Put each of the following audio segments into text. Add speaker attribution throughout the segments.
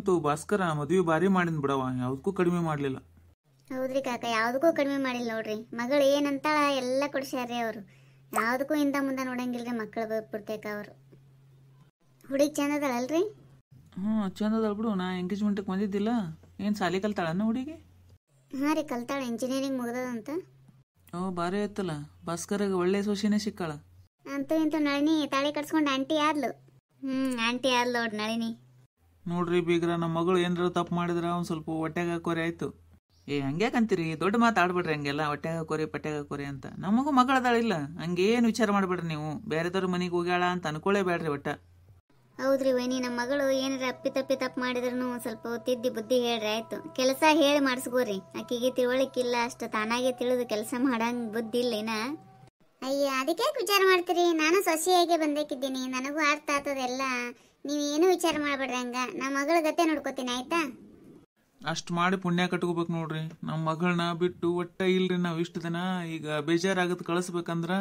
Speaker 1: ಅಂತೂ ಭಾಸ್ಕರ ಮದುವೆ ಭಾರಿ ಮಾಡಿದ್ ಬಿಡವ, ಯಾವ್ದಕ್ಕೂ ಕಡಿಮೆ ಮಾಡ್ಲಿಲ್ಲ.
Speaker 2: ಹೌದ್ರಿ ಕಾಕ, ಯಾವ್ದಕ್ಕೂ ಕಡಿಮೆ ಮಾಡಿಲ್ಲ ನೋಡ್ರಿ. ಮಗಳು ಏನಂತಾಳ ಎಲ್ಲ ಕೊಡ್ಸ್ಯಾರ್ರಿ ಅವರು. ಯಾವ್ದಕ್ಕೂ ಇಂದ ಮುಂದೆ ನೋಡಂಗಿಲ್ರಿ ಮಕ್ಕಳು ಪುರ್ತೇಕ ಅವರು. ಹುಡುಗಿ ಚಂದ ಅದಳಲ್ರಿ?
Speaker 1: ಚಂದ ಅದ ಬಿಡು. ನಾ ಎಂಗೇಜ್ಮೆಂಟ್ಗೆ ಬಂದಿದ್ದಿಲ್ಲ. ಏನು ಸಾಲಿ ಕಲ್ತಾಳನ್ನ ಹುಡುಗಿ?
Speaker 2: ಹಾಂ ರೀ, ಕಲ್ತಾಳ. ಇಂಜಿನಿಯರಿಂಗ್ ಮುಗ್ದದಂತ.
Speaker 1: ಭಾರಿ ಆಯ್ತಲ್ಲ, ಭಾಸ್ಕರ್ಗೆ ಒಳ್ಳೆ ಸೊಸಿನೇ ಸಿಕ್ಕಾಳ.
Speaker 2: ಅಂತೂ ಇಂತೂ ನಳಿನಿ ತಾಳಿ ಕಟ್ಸ್ಕೊಂಡು ಆಂಟಿ ಆದ್ಲು. ಆಂಟಿ ಆದ್ಲು ನೋಡ್ರಿ ನಳಿನಿ.
Speaker 1: ನೋಡ್ರಿ ಬೀಗ್ರ, ನಮ್ಮ ಮಗಳು ಏನಾರ ತಪ್ಪು ಮಾಡಿದ್ರ ಒಂದು ಸ್ವಲ್ಪ ಹೊಟ್ಟೆಗೆ ಹಾಕೋರಿ ಆಯ್ತು. ಹಂಗ್ಯಾಕಂತೀರಿ? ದೊಡ್ಡ ಮಾತು ಆಡ್ಬಿಡ್ರಿ ಹಂಗೆಲ್ಲ, ಹೊಟ್ಟೆಗೆ ಹಾಕೋರಿ ಪಟ್ಟೆಗೆ ಹಾಕೋರಿ ಅಂತ. ನಮಗೂ ಮಗಳದಾಳಿಲ್ಲ, ಹಂಗೇನು ವಿಚಾರ ಮಾಡ್ಬೇಡ್ರಿ ನೀವು. ಬೇರೆದವ್ರ ಮನೆಗೆ ಹೋಗ್ಯಾಳ ಅಂತ ಅನ್ಕೊಳ್ಳೇಬೇಡ್ರಿ ಒಟ್ಟ.
Speaker 2: ಹೌದ್ರಿ ವೈನಿ, ನಮ್ಮ ಮಗಳು ಏನಾರ ಅಪ್ಪಿ ತಪ್ಪು ಮಾಡಿದ್ರು ಸ್ವಲ್ಪ ತಿದ್ದಿ ಬುದ್ಧಿ ಹೇಳ್ರಿ ಆಯ್ತು. ಕೆಲಸ ಹೇಳಿ ಮಾಡಿಸ್ಕೋರಿ. ಆಕಿಗೆ ತಿಳುವಳಿಕಿಲ್ಲ, ಅಷ್ಟು ತಾನಾಗೆ ತಿಳಿದು ಕೆಲಸ ಮಾಡಂಗ್ ಬುದ್ಧಿ ಇಲ್ಲ ಏನ. ಅಯ್ಯ, ಅದಕ್ಕೆ ವಿಚಾರ ಮಾಡ್ತೀರಿ? ನಾನು ಸೊಸೆಯಾಗೆ ಬಂದೇಕಿದ್ದೀನಿ, ನನಗೂ ಅರ್ಥ ಆಗ್ತದೆಲ್ಲ. ನೀವೇನು ವಿಚಾರ ಮಾಡ್ಬೇಡ್ರಿ. ಹಂಗ ನಮ್ಮ ಮಗಳ ಗತೆ ನೋಡ್ಕೋತೀನಿ ಆಯ್ತಾ.
Speaker 1: ಅಷ್ಟು ಮಾಡಿ ಪುಣ್ಯ ಕಟ್ಕೋಬೇಕು ನೋಡ್ರಿ. ನಮ್ಮ ಮಗಳನ್ನ ಬಿಟ್ಟು ಒಟ್ಟ ಇಲ್ರಿ ನಾವು ಇಷ್ಟು ದಿನ. ಈಗ ಬೇಜಾರಾಗತ್ತೆ ಕಳಿಸ್ಬೇಕಂದ್ರ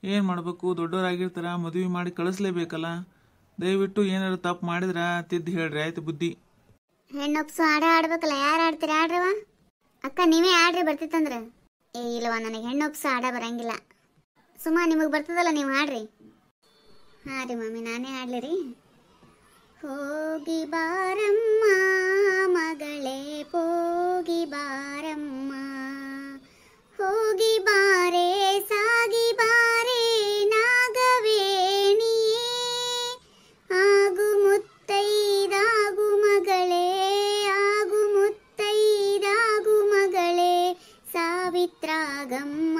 Speaker 1: ಏನು ಮಾಡಬೇಕು? ದೊಡ್ಡವರಾಗಿರ್ತಾರ, ಮದುವೆ ಮಾಡಿ ಕಳಿಸ್ಲೇಬೇಕಲ್ಲ. ದಯವಿಟ್ಟು ಏನಾದ್ರು ತಪ್ಪು ಮಾಡಿದ್ರ ತಿದ್ದು ಹೇಳ್ರಿ ಆಯ್ತು ಬುದ್ಧಿ.
Speaker 2: ಹೆಣ್ಣೊಪ್ಸು ಆಡ ಆಡ್ಬೇಕಲ್ಲ, ಯಾರು ಆಡ್ತೀರಿ? ಆಡ್ರವ ಅಕ್ಕ, ನೀವೇ ಆಡ್ರಿ ಬರ್ತಿತ್ತಂದ್ರ. ಇಲ್ಲವಾ, ನನಗೆ ಹೆಣ್ಣೊಪ್ಸು ಆಡ ಬರಂಗಿಲ್ಲ. ಸುಮ್ಮ ನಿಮಗೆ ಬರ್ತದಲ್ಲ, ನೀವು ಆಡ್ರಿ. ಹಾಂ ರೀ ಮಮ್ಮಿ, ನಾನೇ ಆಡ್ಲಿರಿ. ಹೋಗಿ ಬಾರಮ್ಮ ಮಗಳೇ, ಹೋಗಿ ಬಾರಮ್ಮ, ಹೋಗಿ ಬಾರೆ ಸಾಗಿ ಬಾರೆ ನಾಗವೇಣಿಯೇ, ಆಗು ಮುತ್ತೈದಾಗು ಮಗಳೇ, ಆಗು ಮುತ್ತೈದಾಗು ಮಗಳೇ, ಸಾವಿತ್ರಾಗಮ್ಮ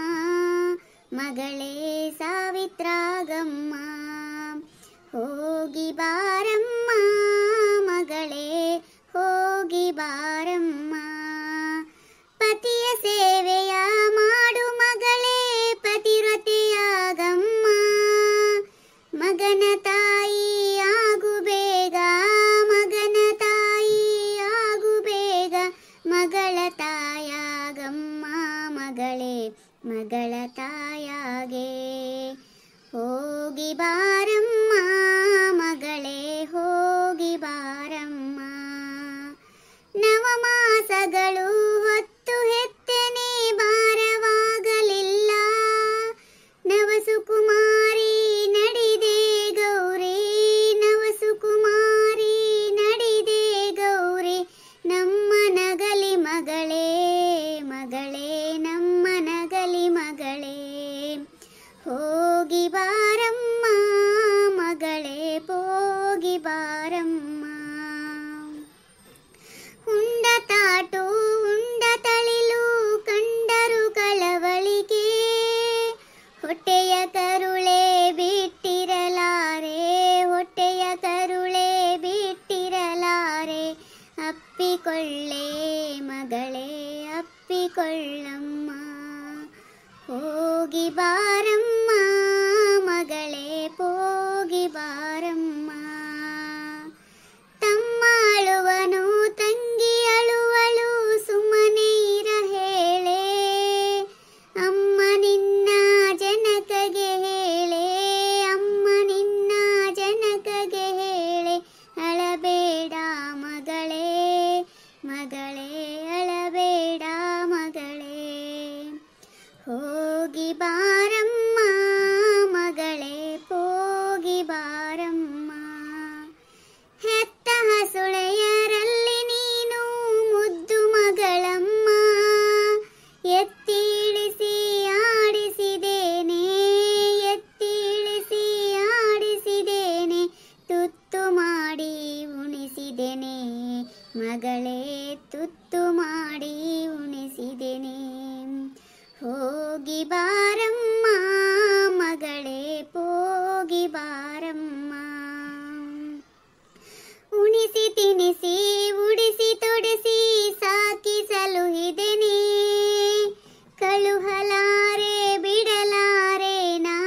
Speaker 2: ಮಗಳೇ, ಸಾವಿತ್ರಾಗಮ್ಮ. ಹೋಗಿ ಬಾರಮ್ಮ ಮಗಳೇ, ಹೋಗಿ ಬಾರಮ್ಮ, ಪತಿಯ ಸೇವೆಯ ಮಾಡು ಮಗಳೇ, ಪತಿವ್ರತೆಯಾಗಮ್ಮ, ಮಗನ ತಾಯಿ ಆಗು ಬೇಗ, ಮಗನ ತಾಯಿ ಆಗು ಬೇಗ, ಮಗಳ ತಾಯಾಗಮ್ಮ ಮಗಳೇ, ಮಗಳ ತಾಯಾಗೆ. ಹೋಗಿ ಬಾರಮ್ಮ ಮಗಳೇ, ಹೋಗಿ ಬಾರಮ್ಮ, ನವಮಾಸಗಳು ಹೊತ್ತು ಹೆತ್ತನೆ ಭಾರವಾಗಲಿಲ್ಲ, ನವಸುಕುಮಾರಿ ನಡಿದೆ ಗೌರಿ, ನವಸುಕುಮಾರಿ ನಡಿದೆ ಗೌರಿ, ನಮ್ಮ ನಗಲಿ ಮಗಳೇ, ಮಗಳೇ ನಮ್ಮ ನಗಲಿ ಮಗಳೇ. ಹೋಗಿ ಬಾರಮ್ಮ ಮಗಳೇ, ಹೋಗಿ ಬಾರಮ್ಮ, ಉಂಡ ತಾಟು ಉಂಡ ತಳಿಲು ಕಂಡರು ಕಳವಳಿಗೆ, ಹೊಟ್ಟೆಯ ಕರುಳೆ ಬಿಟ್ಟಿರಲಾರೆ, ಹೊಟ್ಟೆಯ ಕರುಳೆ ಬಿಟ್ಟಿರಲಾರೆ, ಅಪ್ಪಿಕೊಳ್ಳೆ ಮಗಳೇ, ಅಪ್ಪಿಕೊಳ್ಳಮ್ಮ. ಹೋಗಿ ಬಾರಮ್ಮ ಮಗಳೇ, ಹೋಗಿ ಬಾರಮ್ಮ, ತಮ್ಮ ಅಳುವನು ತಂಗಿ ಅಳುವಳು ಸುಮ್ಮನೆ ಇರ ಹೇಳೆ, ಅಮ್ಮ ನಿನ್ನ ಜನಕಗೆ ಹೇಳೆ, ಅಮ್ಮ ನಿನ್ನ ಜನಕಗೆ ಹೇಳೆ, ಅಳಬೇಡ ಮಗಳೇ, ಮಗಳೇ ಅಳಬೇಡ ಮಗಳೇ. ಹೋಗಿ ಬಾರಮ್ಮ ಮಗಳೇ, ಹೋಗಿ ಬಾರಮ್ಮ, ಹೆತ್ತ ಹಸುಳೆಯರಲ್ಲಿ ನೀನು ಮುದ್ದು ಮಗಳಮ್ಮ, ಎತ್ತಿ ಇಳಿಸಿ ಆಡಿಸಿದೇನೆ, ಎತ್ತಿ ಇಳಿಸಿ ಆಡಿಸಿದೇನೆ, ತುತ್ತು ಮಾಡಿ ಉಣಿಸಿದೇನೆ ಮಗಳೇ, ತುತ್ತು ಮಾಡಿ ಉಣಿಸಿದೇನೆ. ಹೋಗಿ ಬಾರಮ್ಮ ಮಗಳೇ, ಹೋಗಿ ಬಾರಮ್ಮ, ಉಣಿಸಿ ತಿನಿಸಿ ಉಡಿಸಿ ತೊಡಿಸಿ ಸಾಕಿ ಸಲುಹಿದೆನೆ, ಕಳುಹಲಾರೆ ಬಿಡಲಾರೆ ನಾ,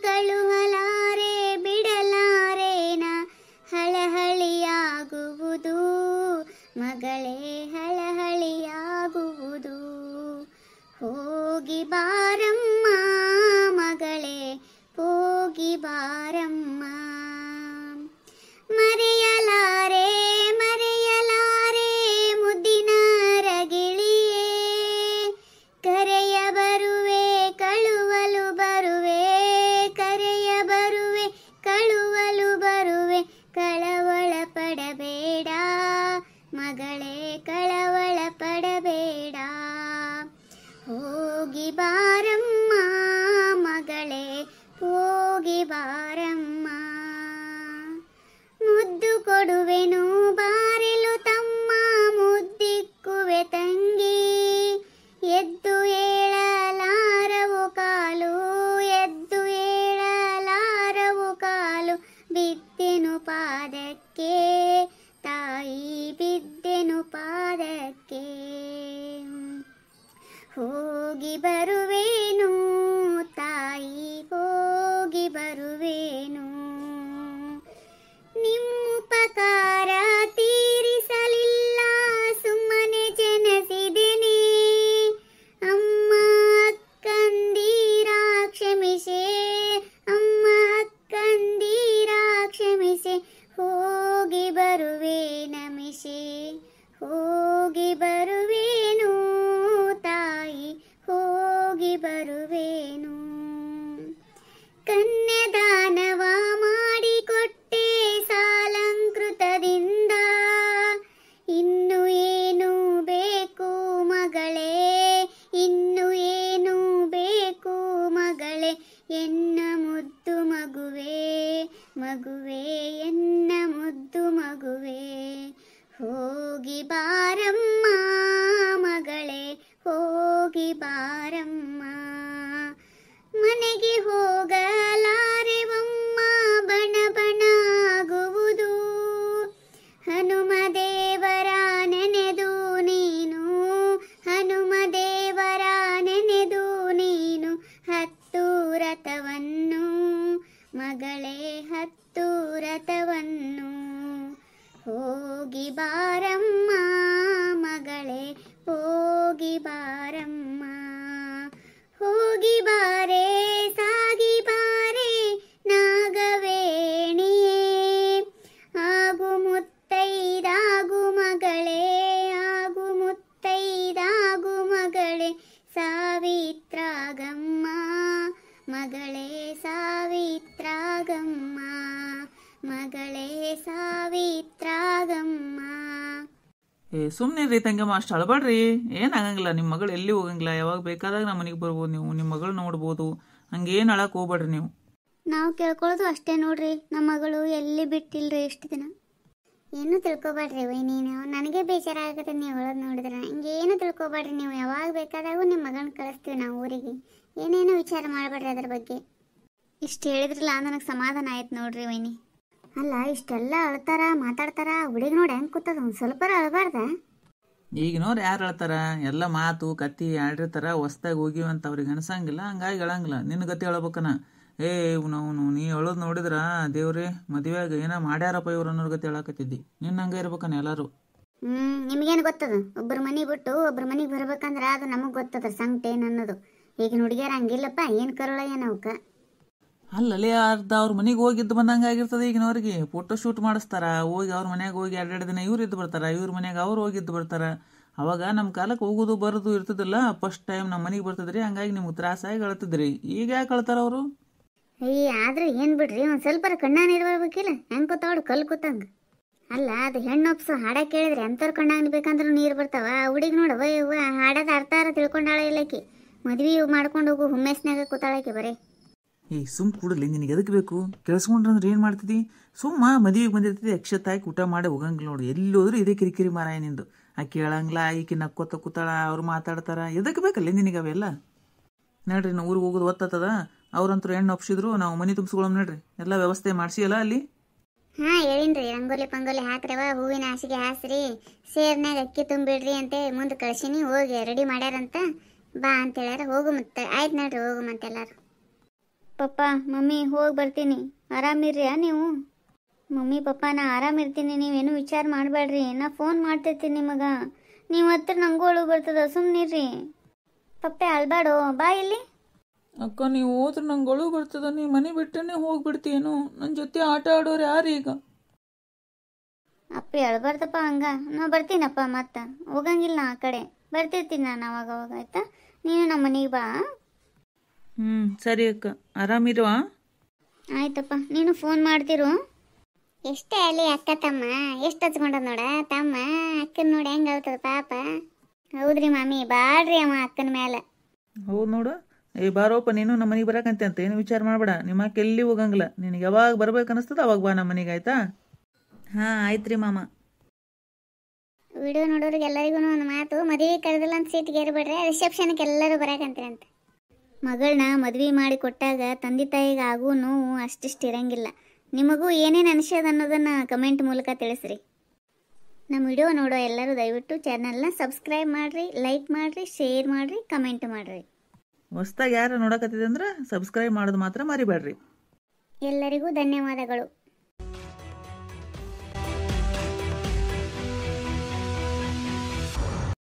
Speaker 2: ಕಳುಹಲಾರೆ ಬಿಡಲಾರೆ ನಾ, ಹಳಹಳಿಯಾಗುವುದು ಮಗಳೇ, ಹಳಹಳಿಯಾಗುವುದು. ಹೋಗಿ ಬಾರಮ್ಮ ಮಗಳೇ, ಹೋಗಿ ಬಾರಮ್ಮ. ಪಾದಕ್ಕೆ ತಾಯಿ ಬಿದ್ದೆನು ಪಾದಕ್ಕೆ ಹೋಗಿ ಬರುವೇನು ತಾಯಿ ಹೋಗಿ ಬರುವೇನು ನಿಮ್ಮುಪಕಾರ ತೀರಿಸಲಿಲ್ಲ ಸುಮ್ಮನೆ ಜನಸಿದೆನೆ ಅಮ್ಮ ಅಕ್ಕಂದೀರ ಕ್ಷಮಿಸೆ ಅಮ್ಮ ಅಕ್ಕಂದೀರ ಕ್ಷಮಿಸೆ ಹೋಗಿ ಬರುವೆ ನಮಿಸೆ ಹೋಗಿ ಬರುವೇನು ತಾಯಿ ಹೋಗಿ ಬರುವೇನು ಕನ್ಯಾದಾನವ ಮಾಡಿಕೊಟ್ಟೆ ಸಾಲಂಕೃತದಿಂದ ಇನ್ನು ಏನು ಬೇಕು ಮಗಳೇ ಇನ್ನು ಏನು ಬೇಕು ಮಗಳೇ ಎನ್ನ ಮುದ್ದು ಮಗುವೆ ಮಗುವೆ ಎನ್ನ ಮುದ್ದು ಮಗುವೆ ಹೋಗಿ ಬಾರಮ್ಮ ಮಗಳೇ ಹೋಗಿ ಬಾರಮ್ಮ ಮನೆಗೆ ಹೋಗಲಾರೆವಮ್ಮ ಬಣ ಬಣ ಆಗುವುದು ಹನುಮ ದೇವರ ನೆನೆದು ನೀನು ಹನುಮ ದೇವರ ನೆನೆದು ನೀನು ಹತ್ತು ರಥವನ್ನು ಮಗಳೇ ಹತ್ತು ರಥವನ್ನು ಹೋಗಿ ಬಾರಮ್ಮ ಮಗಳೇ ಹೋಗಿ ಬಾರಮ್ಮ ಹೋಗಿ ಬಾರೆ ಸಾಗಿ ಬಾರೆ ನಾಗವೇಣಿಯೇ ಆಗು ಮುತ್ತೈದಾಗು ಮಗಳೇ ಆಗು ಮುತ್ತೈದಾಗು ಮಗಳೇ ಸಾವಿತ್ರಾಗಮ್ಮ ಮಗಳೇ ಸಾವಿತ್ರಾಗಮ್ಮ ಮಗಳೇ ಸಾವಿತ್ರಾಗಮ್ಮ
Speaker 1: ಸುಮ್ಮನೆ ರೀ ತಂಗಮ್ಮ ಅಷ್ಟು ಅಳಬೇಡ್ರಿ, ಏನಾಗಂಗಿಲ್ಲ. ನಿಮ್ಮ ಮಗಳು ಎಲ್ಲಿ ಹೋಗಂಗಿಲ್ಲ, ಯಾವಾಗ ಬೇಕಾದಾಗ ನಮ್ಮ ಮನೆಗೆ ಬರ್ಬೋದು, ನೀವು ನಿಮ್ಮ ಮಗಳು ನೋಡ್ಬೋದು, ಹಂಗೇನು ಅಳಕ್ಕೆ ಹೋಗ್ಬೇಡ್ರಿ ನೀವು.
Speaker 2: ನಾವು ಕೇಳ್ಕೊಳ್ಳೋದು ಅಷ್ಟೇ ನೋಡ್ರಿ, ನಮ್ಮ ಮಗಳು ಎಲ್ಲಿ ಬಿಟ್ಟಿಲ್ರಿ ಇಷ್ಟು ದಿನ. ಏನು ತಿಳ್ಕೊಬೇಡ್ರಿ ವೈನಿ, ನೀವು ನನಗೆ ಬೇಜಾರಾಗತ್ತೆ ನೀವು ಹೇಳೋದು ನೋಡಿದ್ರೆ. ಹಿಂಗೇನು ತಿಳ್ಕೊಬೇಡ್ರಿ ನೀವು, ಯಾವಾಗ ಬೇಕಾದಾಗೂ ನಿಮ್ಮ ಮಗನ ಕಳಿಸ್ತೀವಿ ನಾವು ಊರಿಗೆ. ಏನೇನು ವಿಚಾರ ಮಾಡಬೇಡ್ರಿ ಅದ್ರ ಬಗ್ಗೆ. ಇಷ್ಟು ಹೇಳಿದ್ರಲ್ಲ ನನಗೆ ಸಮಾಧಾನ ಆಯ್ತು ನೋಡ್ರಿ ವೈನಿ. ಅಲ್ಲ ಇಷ್ಟೆಲ್ಲ ಅಳ್ತಾರ ಮಾತಾಡ್ತಾರ, ಹುಡುಗಿ ನೋಡಿ ಹೆಂಗೆ ಕೂತದ, ಒಂದು ಸ್ವಲ್ಪ ಅಳಬಾರ್ದ?
Speaker 1: ಈಗಿನವ್ರು ಯಾರು ಹೇಳ್ತಾರ, ಎಲ್ಲ ಮಾತು ಕತ್ತಿ ಆಡಿರ್ತಾರ, ಹೊಸ್ದಾಗಿ ಹೋಗಿವಂತ ಅವ್ರಿಗೆ ಅನ್ಸಂಗಿಲ್ಲ, ಹಂಗಾಗಿ ಹೇಳಂಗಿಲ್ಲ. ನಿನ್ನ ಗತಿ ಹೇಳ್ಬೇಕನ, ಅವನು ನೀ ಹೇಳೋದು ನೋಡಿದ್ರ ದೇವ್ರೇ ಮದುವೆಯಾಗ ಏನೋ ಮಾಡ್ಯಾರಪ್ಪ ಇವ್ರು ಅನ್ನೋರ್ ಗತಿ ಹೇಳಕತ್ತಿದ್ದಿ. ನಿನ್ನ ಹಂಗೆ ಇರ್ಬೇಕನ ಎಲ್ಲಾರು.
Speaker 2: ನಿಮ್ಗೇನು ಗೊತ್ತದ, ಒಬ್ಬರ ಮನೆಗೆ ಬಿಟ್ಟು ಒಬ್ಬರ ಮನೆಗೆ ಬರ್ಬೇಕಂದ್ರೆ ಅದು ನಮಗೆ ಗೊತ್ತದ ಸಂಕಟ ಏನು ಅನ್ನೋದು. ಈಗಿನ ಹುಡುಗಿಯರು ಹಂಗಿಲ್ಲಪ್ಪ, ಏನು ಕರೋಳ ಏನವಕ್ಕ.
Speaker 1: ಅಲ್ಲಲ್ಲಿ ಅರ್ಧ ಅವ್ರ ಮನೆಗೆ ಹೋಗಿದ್ದು ಬಂದಂಗೆ ಆಗಿರ್ತದೆ. ಈಗಿನವ್ರಿಗೆ ಫೋಟೋ ಶೂಟ್ ಮಾಡಿಸ್ತಾರ, ಹೋಗಿ ಅವ್ರ ಮನ್ಯಾಗ ಹೋಗಿ 2 ದಿನ ಇವ್ರು ಇದ್ದು ಬರ್ತಾರ, ಇವ್ರ ಮನ್ಯಾಗ ಅವ್ರು ಹೋಗಿದ್ದು ಬರ್ತಾರ. ಅವಾಗ ನಮ್ಮ ಕಾಲಕ್ಕೆ ಹೋಗೋದು ಬರೋದು ಇರ್ತದಿಲ್ಲ, ಫಸ್ಟ್ ಟೈಮ್ ನಮ್ಮ ಮನೆಗೆ ಬರ್ತದ್ರಿ, ಹಂಗಾಗಿ ನಿಮ್ಗೆ ತ್ರಾಸಾಗಿ ಅಳ್ತಿದ್ರಿ. ಈಗ ಯಾಕೆ ಅಳ್ತಾರ ಅವರು?
Speaker 2: ಆದ್ರೆ ಏನು ಬಿಡ್ರಿ, ಒಂದು ಸ್ವಲ್ಪ ಕಣ್ಣಾಗ ನೀರು ಬರ್ಬೇಕಿಲ್ಲ, ಹೆಂಗೆ ಕೂತಾವಳು ಕಲ್ಲು ಕೂತಂಗೆ. ಅಲ್ಲ ಅದು ಹೆಣ್ಣೊಪ್ಸು ಹಾಡ ಕೇಳಿದ್ರೆ ಎಂಥವ್ರು ಕಣ್ಣಾಗ ಬೇಕಂದ್ರೂ ನೀರು ಬರ್ತಾವ. ಹುಡುಗಿ ನೋಡವ ಇವ ಹಾಡೋದು ಅರ್ಥಾರ ತಿಳ್ಕೊಂಡಾಳ ಇಲ್ಲಕಿ, ಮದ್ವೆ ಮಾಡ್ಕೊಂಡು ಹೋಗು ಹುಮ್ಮೆಸ್ನಾಗ ಕೂತಾಳಕಿ ಬರೀ.
Speaker 1: ಸುಮ್ ಕೂಡಲಿ, ನಿನಗೆ ಎದಕ್ಕೆ ಬೇಕು? ಕೇಳಿಸ್ಕೊಂಡ್ರಂದ್ರೆ ಏನು ಮಾಡ್ತಿದ್ದಿ? ಸುಮ್ಮ ಮದುವೆಗೆ ಬಂದಿರ್ತಿದ್ದಿ, ಅಕ್ಷತೆ ಹಾಕಿ ಊಟ ಮಾಡಿ ಹೋಗಂಗಿಲ್ಲ ನೋಡಿ. ಎಲ್ಲೋದ್ರೂ ಇದೇ ಕಿರಿಕಿರಿ ಮಾರಾಯ ನಿಂದು. ಆಕೆ ಕೇಳಂಗಿಲ್ಲ, ಈಕೆ ನಕ್ಕೋತ ಕೂತಾಳ, ಅವ್ರು ಮಾತಾಡ್ತಾರ, ಎದಕ್ಕೆ ಬೇಕಲ್ಲ ನಿನಗೆ ಅವೆಲ್ಲ? ನೋಡ್ರಿ ನಾವು ಊರಿಗೆ ಹೋಗೋದು ಒತ್ತದ, ಅವ್ರಂತೂ ಹೆಣ್ಣು ಒಪ್ಸಿದ್ರು, ನಾವು ಮನೆ ತುಂಬಿಸ್ಕೊಳಮ್ ನೋಡ್ರಿ. ಎಲ್ಲ ವ್ಯವಸ್ಥೆ ಮಾಡಿಸಿಯಲ್ಲ ಅಲ್ಲಿ?
Speaker 2: ಹಾಂ ಹೇಳಿನ್ರಿ, ರಂಗೋಲಿ ಪಂಗೋಲಿ ಹಾಕ್ರವ, ಹೂವಿನ ಹಾಸಿಗೆ ಹಾಸ್ರಿ, ಸೇರ್ನಾಗ ಅಕ್ಕಿ ತುಂಬಿಡ್ರಿ ಅಂತ ಮುಂದೆ ಕಳ್ಸಿನಿ. ಹೋಗಿ ರೆಡಿ ಮಾಡ್ಯಾರಂತ, ಬಾ ಅಂತ ಹೇಳ್ಯಾರ. ಹೋಗು ಮತ್ತೆ, ಆಯ್ತು ನೋಡ್ರಿ, ಹೋಗು ಮತ್ತೆ ಎಲ್ಲಾರು. ಪಪ್ಪ ಮಮ್ಮಿ ಹೋಗಿ ಬರ್ತೀನಿ, ಆರಾಮಿರ್ರಿಯಾ ನೀವು? ಮಮ್ಮಿ ಪಪ್ಪ ನಾ ಆರಾಮಿರ್ತೀನಿ, ನೀವೇನು ವಿಚಾರ ಮಾಡಬೇಡ್ರಿ, ನಾ ಫೋನ್ ಮಾಡ್ತಿರ್ತೀನಿ ನಿಮಗೆ. ನೀವು ಹತ್ರ ನಂಗೂ ಅಳು ಬರ್ತದ, ಸುಮ್ಮನಿರ್ರಿ. ಪಪ್ಪೆ ಅಳ್ಬೇಡೋ, ಬಾ ಇಲ್ಲಿ.
Speaker 1: ಅಕ್ಕ ನೀವು ಹೋದ್ರೆ ನಂಗೆ ಅಳು ಬರ್ತದ, ನೀವು ಮನೆ ಬಿಟ್ಟನೆ ಹೋಗ್ಬಿಡ್ತೀನೋ, ನನ್ನ ಜೊತೆ ಆಟ ಆಡೋರು ಯಾರು ಈಗ?
Speaker 2: ಅಪ್ಪಿ ಅಳ್ಬಾರ್ದಪ್ಪ, ಹಂಗ ನಾ ಬರ್ತೀನಪ್ಪ, ಮತ್ತೆ ಹೋಗಂಗಿಲ್ಲ ಆ ಕಡೆ, ಬರ್ತಿರ್ತೀನಿ ನಾನು ಅವಾಗ ಅವಾಗ. ಆಯ್ತಾ, ನೀನು ನಮ್ಮ ಮನೆಗೆ ಬಾ.
Speaker 1: ಸರಿ ಅಕ್ಕ, ಆರಾಮಿರುವ?
Speaker 2: ಆಯ್ತಪ್ಪ, ನೀನು ಫೋನ್ ಮಾಡ್ತಿರು. ಎಷ್ಟೇ ಅಲ್ಲಿ ಅಕ್ಕ ತಮ್ಮ ಎಷ್ಟು ಹಚ್ಕೊಂಡ ನೋಡ ತಮ್ಮ, ಅಕ್ಕನ ನೋಡಿ ಹೆಂಗೆ ಆಗ್ತದ ಪಾಪ. ಹೌದ್ರಿ ಮಾಮಿ, ಬಾಳ್ರಿ ಅಮ್ಮ ಅಕ್ಕನ ಮೇಲೆ.
Speaker 1: ಹೌದು ನೋಡು, ಬಾರೋಪ್ಪ ನೀನು ನಮ್ಮ ಮನೆಗೆ ಬರಕಂತೆ ಅಂತ ಏನು ವಿಚಾರ ಮಾಡಬೇಡ. ನಿಮ್ಮ ಅಕ್ಕ ಎಲ್ಲಿ ಹೋಗಂಗಿಲ್ಲ, ನಿನಗೆ ಯಾವಾಗ ಬರ್ಬೇಕು ಅನಿಸ್ತದ ಅವಾಗ ಬಾ ನಮ್ಮ ಮನೆಗೆ, ಆಯ್ತಾ? ಹಾಂ ಆಯ್ತು ರೀ ಮಾಮ.
Speaker 2: ವಿಡಿಯೋ ನೋಡೋರಿಗೆ ಎಲ್ಲರಿಗೂ ಒಂದು ಮಾತು, ಮದುವೆ ಕರೆದಿಲ್ಲ ಅಂತ ಸೀಟ್ಗೆ ಏರ್ಬೇಡ್ರಿ, ರಿಸೆಪ್ಷನ್ಗೆ ಎಲ್ಲರೂ ಬರಾಕಂತೀರಿ ಅಂತ. ಮಗಳನ್ನ ಮದುವೆ ಮಾಡಿ ಕೊಟ್ಟಾಗ ತಂದೆ ತಾಯಿಗೆ ಆಗೋ ನೋವು ಅಷ್ಟಿಷ್ಟು ಇರಂಗಿಲ್ಲ. ನಿಮಗೂ ಏನೇನು ಅನಿಸ್ಯದ ಅನ್ನೋದನ್ನು ಕಮೆಂಟ್ ಮೂಲಕ ತಿಳಿಸ್ರಿ. ನಮ್ಮ ವಿಡಿಯೋ ನೋಡೋ ಎಲ್ಲರೂ ದಯವಿಟ್ಟು ಚಾನಲ್ನ ಸಬ್ಸ್ಕ್ರೈಬ್ ಮಾಡಿರಿ, ಲೈಕ್ ಮಾಡಿರಿ, ಶೇರ್ ಮಾಡಿರಿ, ಕಮೆಂಟ್ ಮಾಡಿರಿ.
Speaker 1: ಹೊಸ್ದಾಗಿ ಯಾರು ನೋಡಕತ್ತಿದೆ ಅಂದ್ರೆ ಸಬ್ಸ್ಕ್ರೈಬ್ ಮಾಡೋದು ಮಾತ್ರ ಮರಿಬೇಡ್ರಿ.
Speaker 2: ಎಲ್ಲರಿಗೂ ಧನ್ಯವಾದಗಳು.